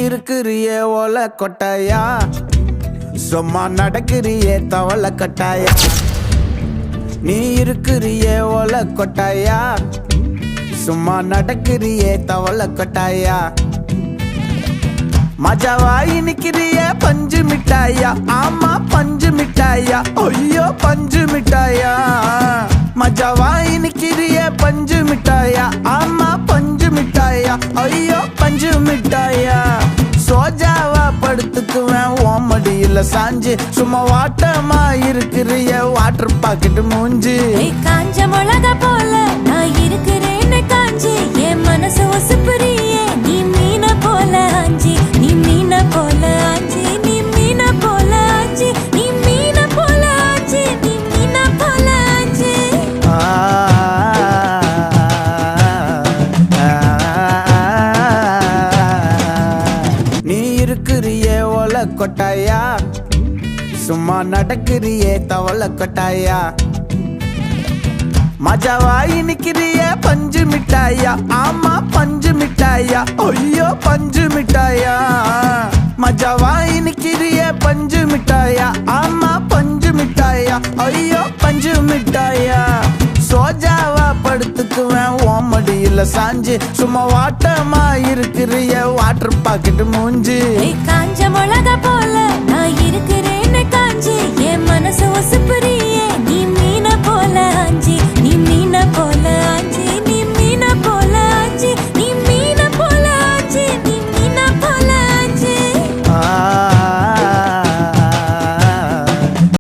இருக்கிறியே ஓல கொட்டாயா, சும்மா நடக்கிறியே தவள கட்டாயா. நீ இருக்கிறியே ஓல கொட்டாயா, சும்மா நடக்கிறியே தவள கொட்டாயா. மஜாவாய் நிக்கிறிய பஞ்சு மிட்டாயா, ஆமா பஞ்சு மிட்டாயா, ஐயோ பஞ்சு மிட்டாயா. மஜாவாய் நிக்கிறிய பஞ்சு மிட்டாயா, ஆமா பஞ்சு மிட்டாயா, ஐயோ பஞ்சு மிட்டாயா. சோஜாவா படுத்துக்குவேன் ஓமடியில சாஞ்சு, சும்மா வாட்டமா இருக்கிறிய வாட்டர் பாக்கெட் மூஞ்சி. காஞ்ச மிளகா போல நான் இருக்கிறேன்னு காஞ்சி, என் மனசு ஒசுப்புறியே நீ மீன போல ஆஞ்சி. நீ மீன போல ஆஞ்சி, நீ மீன போல ஆஞ்சி, நீ மீன போல ஆஞ்சி, நீ மீன போல ஆஞ்சி. நீ இருக்கிறியே ஓல கொட்டாயா, சும்மா நடக்கிறியே தவள கொட்டாயா. மஜாவாய் நிக்கிறிய பஞ்சு மிட்டாயா, ஆமா பஞ்சு மிட்டாயா, ஐயோ பஞ்சு மிட்டாயா. மஜாவாய் நிக்கிறிய பஞ்சு மிட்டாயா, ஆமா பஞ்சு மிட்டாயா, ஐயோ பஞ்சு மிட்டாயா. சோஜாவா படுத்துக்குவேன் ஓமடியில சாஞ்சு, சும்மா வாட்டமா இருக்கிறிய வாட்டர் பாக்கெட் மூஞ்சி. காஞ்ச மிளகா போல நான் இருக்கிறேன்னு காஞ்சி, என் மனசு ஒசு